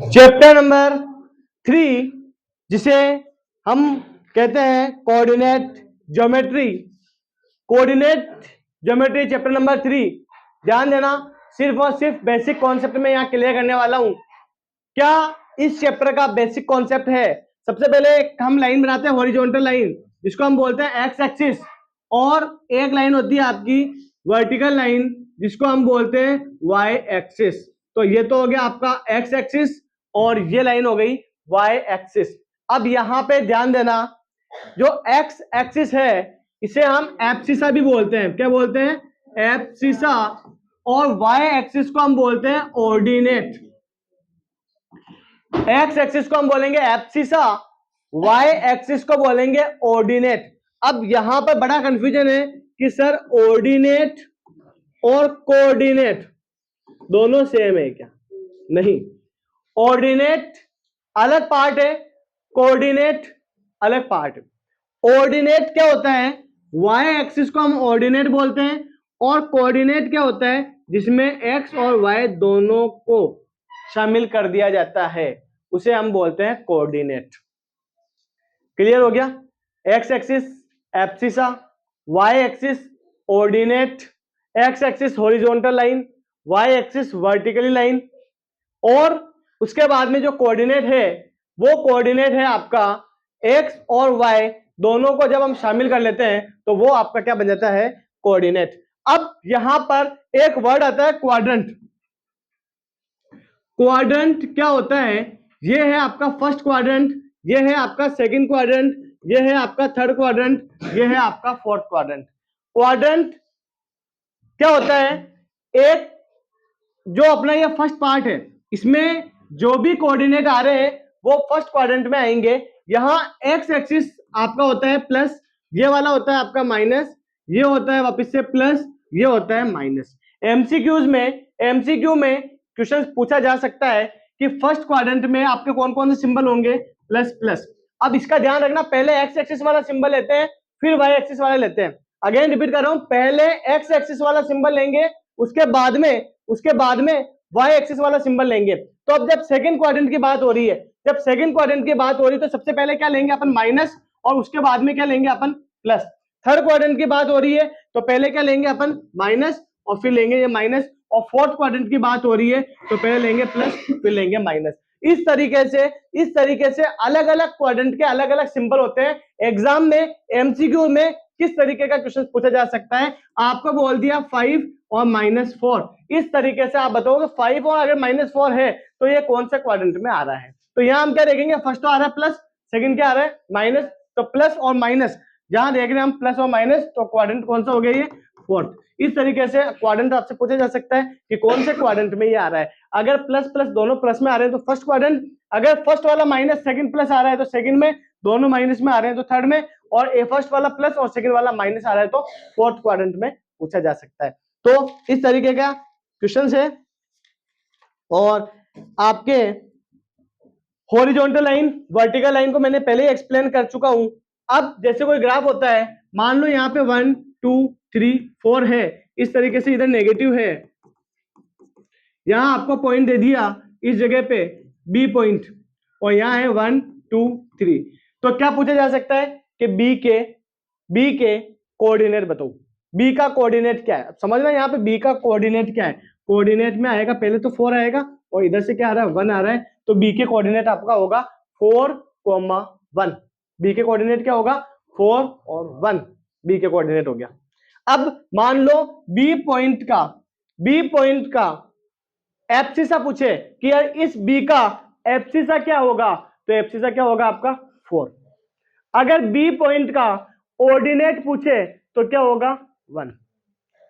Chapter number 3, जिसे हम कहते हैं coordinate geometry. Coordinate geometry chapter number 3। ध्यान देना, सिर्फ और सिर्फ बेसिक कॉन्सेप्ट में यहां क्लियर करने वाला हूं। क्या इस चैप्टर का बेसिक कॉन्सेप्ट है? सबसे पहले हम लाइन बनाते हैं, हॉरिजॉन्टल लाइन, जिसको हम बोलते हैं एक्स एक्सिस, और एक लाइन होती है आपकी वर्टिकल लाइन, जिसको हम बोलते हैं वाई एक्सिस। तो ये तो हो गया आपका एक्स एक्सिस, और ये लाइन हो गई वाई एक्सिस। अब यहां पे ध्यान देना, जो एक्स एक्सिस है इसे हम एब्सिसा भी बोलते हैं। क्या बोलते हैं? एब्सिसा। और वाई एक्सिस को हम बोलते हैं ऑर्डिनेट। एक्स एक्सिस को हम बोलेंगे एब्सिसा, वाई एक्सिस को बोलेंगे ऑर्डिनेट। अब यहां पर बड़ा कंफ्यूजन है कि सर ऑर्डिनेट और कोऑर्डिनेट दोनों सेम है क्या? नहीं, ऑर्डिनेट अलग पार्ट है, कोऑर्डिनेट अलग पार्ट है। ऑर्डिनेट क्या होता है? वाई एक्सिस को हम ऑर्डिनेट बोलते हैं, और कोऑर्डिनेट क्या होता है? जिसमें एक्स और वाई दोनों को शामिल कर दिया जाता है, उसे हम बोलते हैं कोऑर्डिनेट। क्लियर हो गया? X axis abscissa, Y axis ordinate, X axis horizontal line, Y axis vertically line, और उसके बाद में जो कोऑर्डिनेट है वो कोऑर्डिनेट है आपका एक्स और वाई दोनों को जब हम शामिल कर लेते हैं तो वो आपका क्या बन जाता है? कोऑर्डिनेट। अब यहां पर एक वर्ड आता है क्वाड्रेंट। क्वाड्रेंट क्या होता है? ये है आपका फर्स्ट क्वाड्रेंट, ये है आपका सेकंड क्वाड्रेंट, ये है आपका थर्ड क्वाड्रेंट, ये है आपका फोर्थ क्वाड्रेंट। क्वाड्रेंट क्या होता है? एक जो अपना ये फर्स्ट पार्ट है, इसमें जो भी कोऑर्डिनेट आ रहे हैं वो फर्स्ट क्वाड्रेंट में आएंगे। यहां एक्स एक्सिस आपका होता है प्लस, ये वाला होता है आपका माइनस, ये होता है वापस से प्लस, ये होता है माइनस। एमसीक्यू में क्वेश्चन पूछा जा सकता है कि फर्स्ट क्वाड्रेंट में आपके कौन कौन से सिंबल होंगे? Plus plus. अब इसका ध्यान रखना, पहले एक्स एक्सिस वाला सिंबल लेते हैं, फिर वाई एक्सिस वाला लेते हैं। अगेन रिपीट कर रहा हूं, पहले एक्स एक्सिस वाला सिंबल लेंगे, उसके बाद में वाई एक्सिस वाला सिंबल लेंगे। तो अब जब सेकंड क्वाड्रेंट की बात हो रही है, तो सबसे पहले क्या लेंगे अपन? माइनस, और उसके बाद में क्या लेंगे अपन? प्लस। थर्ड क्वाड्रेंट की बात हो रही है तो पहले क्या लेंगे अपन? माइनस, और फिर लेंगे ये माइनस। और फोर्थ क्वाड्रेंट की बात हो रही है तो पहले लेंगे प्लस, फिर लेंगे माइनस। इस तरीके से अलग अलग क्वाड्रेंट के अलग अलग सिंबल होते हैं। एग्जाम में एमसीक्यू में किस तरीके का क्वेश्चन पूछा जा सकता है? आपको बोल दिया 5 और -4, इस तरीके से आप बताओगे 5 और अगर -4 है तो ये कौन सा क्वाड्रेंट में आ रहा है। तो यहां हम क्या देखेंगे? फर्स्ट तो आ रहा है प्लस, सेकंड क्या आ रहा है? माइनस। तो प्लस और माइनस जहां देख रहे हैं हम प्लस और माइनस, तो क्वाड्रेंट कौन सा हो गया? ये फोर्थ। इस तरीके से क्वाड्रेंट आपसे पूछा जा सकता है कि कौन से क्वाड्रेंट में ये आ रहा है। अगर प्लस प्लस दोनों प्लस में आ रहे हैं तो फर्स्ट क्वाड्रेंट, अगर फर्स्ट वाला माइनस सेकंड प्लस आ रहा है तो सेकंड में, दोनों माइनस में आ रहे हैं तो थर्ड में, और ए फर्स्ट वाला प्लस और सेकंड वाला माइनस आ रहा है तो फोर्थ क्वाड्रेंट में पूछा जा सकता है। तो इस तरीके का क्वेश्चन है। और आपके हॉरिजॉन्टल लाइन वर्टिकल लाइन को मैंने पहले ही एक्सप्लेन कर चुका हूं। अब जैसे कोई ग्राफ होता है, मान लो यहाँ पे 1 2 3 4 है, इस तरीके से इधर नेगेटिव है, यहां आपको पॉइंट दे दिया इस जगह पे बी पॉइंट, और यहां है 1 2 3। तो क्या पूछा जा सकता है कि बी के कोऑर्डिनेट बताओ। बी का कोऑर्डिनेट क्या है? अब समझना यहाँ पे बी का कोऑर्डिनेट क्या है। कोऑर्डिनेट में आएगा पहले तो 4 आएगा, और इधर से क्या आ रहा है? 1 आ रहा है। तो बी के कोऑर्डिनेट आपका होगा 4, 1। बी के कोऑर्डिनेट क्या होगा? 4 और 1, बी के कोऑर्डिनेट हो गया। अब मान लो बी पॉइंट का एब्सिसा पूछे कि यार इस बी का एब्सिसा क्या होगा, तो एब्सिसा क्या होगा आपका? 4। अगर बी पॉइंट का ऑर्डिनेट पूछे तो क्या होगा? 1।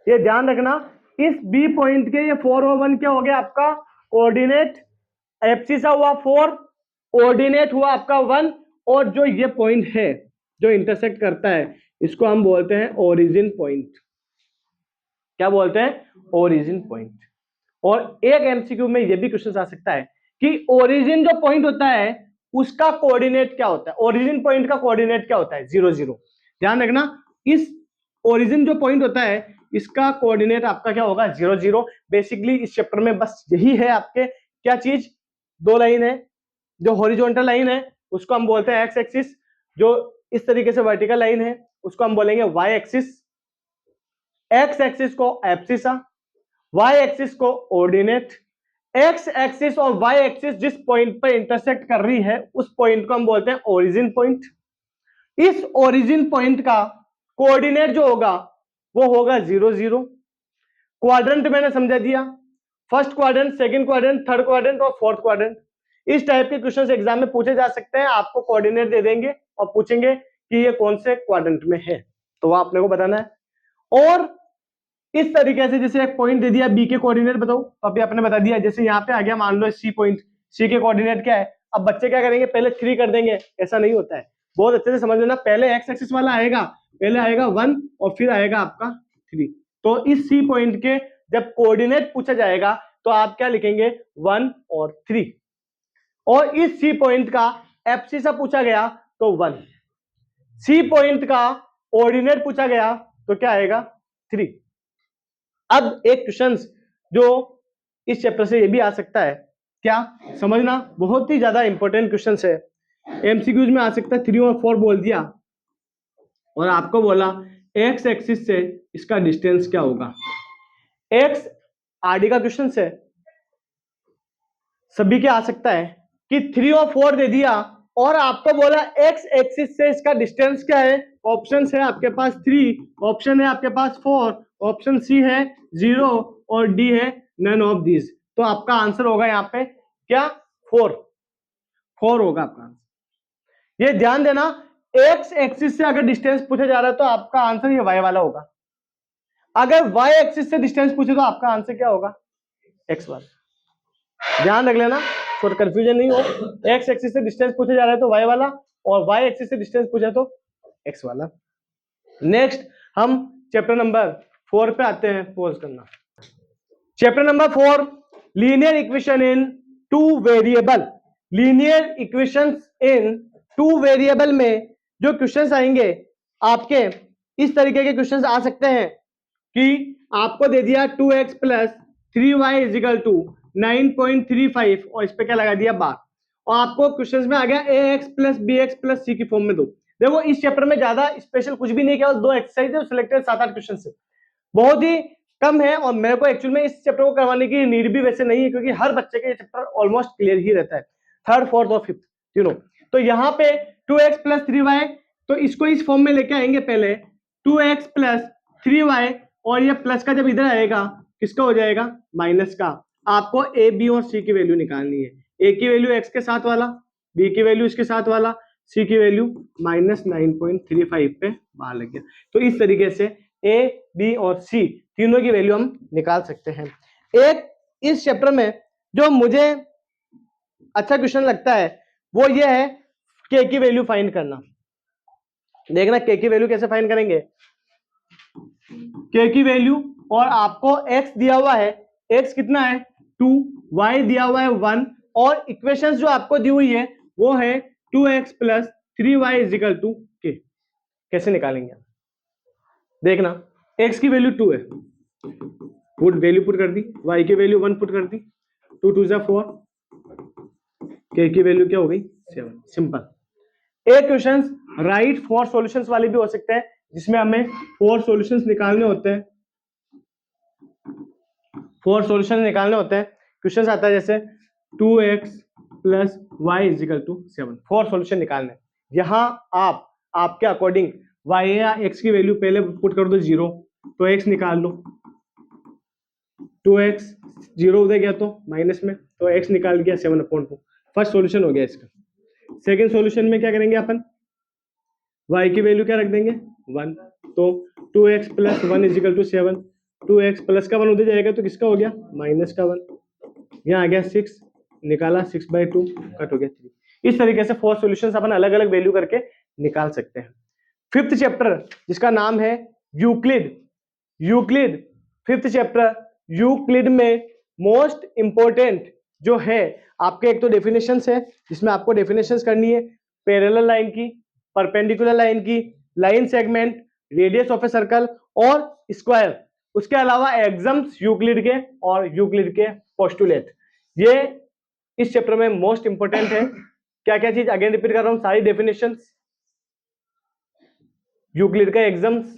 ये ध्यान रखना, इस बी पॉइंट के ये 4 और 1 क्या हो गया आपका? कोऑर्डिनेट। एब्सिसा हुआ 4, ऑर्डिनेट हुआ आपका 1, और जो ये पॉइंट है जो इंटरसेक्ट करता है इसको हम बोलते हैं ओरिजिन पॉइंट। क्या बोलते हैं? Origin point. और एक एमसीक्यू में यह भी क्वेश्चन आ सकता है कि ओरिजिन जो पॉइंट होता है उसका कोऑर्डिनेट क्या होता है? ओरिजिन पॉइंट का कोऑर्डिनेट क्या होता है? 0 0। ध्यान रखना, इस ओरिजिन जो पॉइंट होता है इसका कोऑर्डिनेट आपका क्या होगा? 0 0। बेसिकली इस चैप्टर में बस यही है आपके क्या चीज? दो लाइन है, जो हॉरिजॉन्टल लाइन है उसको हम बोलते हैं एक्स एक्सिस, जो इस तरीके से वर्टिकल लाइन है उसको हम बोलेंगे वाई एक्सिस, एक्स एक्सिस को एब्सिसा, वाई एक्सिस को ऑर्डिनेट। एक्स एक्सिस और वाई एक्सिस जिस पॉइंट पर इंटरसेक्ट कर रही है उस पॉइंट को हम बोलते हैं ओरिजिन पॉइंट। इस ओरिजिन पॉइंट का कोऑर्डिनेट जो होगा वो होगा 0 0। क्वाड्रेंट मैंने समझा दिया, first quadrant, second quadrant, third quadrant और फोर्थ क्वाड्रेंट। इस टाइप के क्वेश्चंस एग्जाम में पूछे जा सकते हैं, आपको कोऑर्डिनेट दे देंगे और पूछेंगे कि ये कौन से क्वाड्रेंट में है, तो वो आपने को बताना है। और इस तरीके से जैसे एक पॉइंट दे दिया बी के कोऑर्डिनेट बताओ, तो अभी आपने बता दिया, जैसे यहाँ पे आ गया मान लो सी पॉइंट, सी के कोऑर्डिनेट क्या है। अब बच्चे क्या करेंगे, पहले 3 कर देंगे, ऐसा नहीं होता है, बहुत अच्छे से समझ लेना। पहले एक्स एक्सिस वाला आएगा, पहले आएगा 1 और फिर आएगा आपका 3। तो इस सी पॉइंट के जब कोऑर्डिनेट पूछा जाएगा तो आप क्या लिखेंगे, 1 और 3। और इस सी पॉइंट का एब्सिसा पूछा गया तो 1, सी पॉइंट का ऑर्डिनेट पूछा गया तो क्या आएगा, 3। अब एक क्वेश्चन जो इस चैप्टर से ये भी आ सकता है, क्या समझना, बहुत ही ज्यादा इंपॉर्टेंट क्वेश्चन है, एमसीक्यूज में आ सकता है। 3 और 4 बोल दिया और आपको बोला एक्स एक्सिस से इसका डिस्टेंस क्या होगा। एक्स आरडी का क्वेश्चन है, सभी के आ सकता है कि 3 और 4 दे दिया और आपको बोला एक्स एक्सिस से इसका डिस्टेंस क्या है। ऑप्शन है आपके पास 3, ऑप्शन है आपके पास 4, ऑप्शन सी है 0 और डी है नन ऑफ दीज। तो आपका आंसर होगा यहाँ पे क्या, 4 होगा आपका आंसर। ये ध्यान देना, एक्स एक्सिस से अगर डिस्टेंस पूछा जा रहा है तो आपका आंसर ये वाई वाला होगा, अगर वाई एक्सिस से डिस्टेंस पूछे तो आपका आंसर क्या होगा, एक्स वाला। ध्यान रख लेना, थोड़ा कंफ्यूजन नहीं हो, एक्स एक्सिस से डिस्टेंस पूछा जा रहा है तो वाई वाला, और वाई एक्सिस से डिस्टेंस पूछा तो एक्स वाला। नेक्स्ट हम चैप्टर नंबर 4 पे आते हैं, पॉज करना। Chapter number 4, linear equation in 2 variable. Linear equations in 2 variable में जो क्वेश्चंस आएंगे आपके, इस तरीके के क्वेश्चंस आ सकते हैं कि आपको दे दिया 2x plus 3y is equal to 9.35 और इस पे क्या लगा दिया बार, और आपको क्वेश्चंस में आ गया ax plus bx plus c की फॉर्म में दो। देखो इस चैप्टर में ज्यादा स्पेशल कुछ भी नहीं, केवल 2 एक्सरसाइज है, सिलेक्टेड 7-8 क्वेश्चन है, बहुत ही कम है। और मेरे को एक्चुअल में इस चैप्टर को करवाने की नीड भी वैसे नहीं है, क्योंकि हर बच्चे का ये चैप्टर ऑलमोस्ट क्लियर ही रहता है, 3rd 4th और 5th तीनों। तो यहाँ पे 2x प्लस 3y, तो इसको इस फॉर्म में लेके आएंगे, पहले 2x प्लस 3y और ये प्लस का जब इधर आएगा किसका हो जाएगा, माइनस का। आपको a b और c की वैल्यू निकालनी है, a की वैल्यू x के साथ वाला, b की वैल्यू इसके साथ वाला, c की वैल्यू -9.35 पे बाहर लग गया। तो इस तरीके से a b और c तीनों की वैल्यू हम निकाल सकते हैं। एक इस चैप्टर में जो मुझे अच्छा क्वेश्चन लगता है वो ये है k की वैल्यू फाइंड करना। देखना k की वैल्यू कैसे फाइंड करेंगे, k की वैल्यू, और आपको x दिया हुआ है, x कितना है 2, y दिया हुआ है 1, और इक्वेशंस जो आपको दी हुई है वो है 2x plus 3y is equal to k। कैसे निकालेंगे, देखना x की वैल्यू 2 है, पुट वैल्यू पुट कर दी, y की वैल्यू 1 पुट कर दी, 2 2 4, k की वैल्यू क्या हो गई 7। सिंपल। एक क्वेश्चन राइट 4 सॉल्यूशंस वाले भी हो सकते हैं, जिसमें हमें 4 सॉल्यूशंस निकालने होते हैं, 4 सॉल्यूशन निकालने होते हैं। क्वेश्चन आता है जैसे 2x plus Y equal to 7, 4 solution निकालने। यहां आप आपके अकॉर्डिंग y या x की वैल्यू पहले पुट कर दो 0, तो x निकाल लो, 2x 0 उधर गया तो माइनस में, तो x निकाल गया 7/2। फर्स्ट सॉल्यूशन हो गया इसका। सेकंड सॉल्यूशन में क्या करेंगे अपन, y की वैल्यू क्या रख देंगे 1, तो 2x plus 1 is equal to 7, 2x plus का 1 उधर जाएगा तो किसका हो गया माइनस का 1, यहाँ आ गया 6, निकाला 6/2 कट हो गया 3। इस तरीके से 4 सॉल्यूशंस अपन अलग अलग वैल्यू करके निकाल सकते हैं। 5th चैप्टर जिसका नाम है Euclid. Euclid 5th chapter, Euclid में मोस्ट इंपोर्टेंट जो है आपके, एक तो डेफिनेशंस है जिसमें आपको डेफिनेशंस करनी है, पैरेलल लाइन की, परपेंडिकुलर लाइन की, line segment, radius of a circle और स्क्वायर। उसके अलावा एग्जाम्स यूक्लिड के और यूक्लिड के पोस्टुलेट, ये इस चैप्टर में मोस्ट इंपोर्टेंट है। क्या क्या चीज, अगेन रिपीट कर रहा हूं, सारी डेफिनेशंस, यूक्लिड के एग्जाम्स,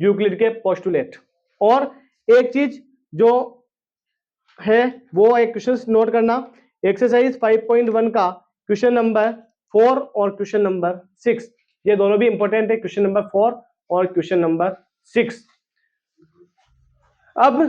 यूक्लिड के पोस्टुलेट, और एक चीज जो है वो एक क्वेश्चन नोट करना, एक्सरसाइज 5.1 का क्वेश्चन नंबर 4 और क्वेश्चन नंबर 6, ये दोनों भी इंपॉर्टेंट है, क्वेश्चन नंबर 4 और क्वेश्चन नंबर 6। अब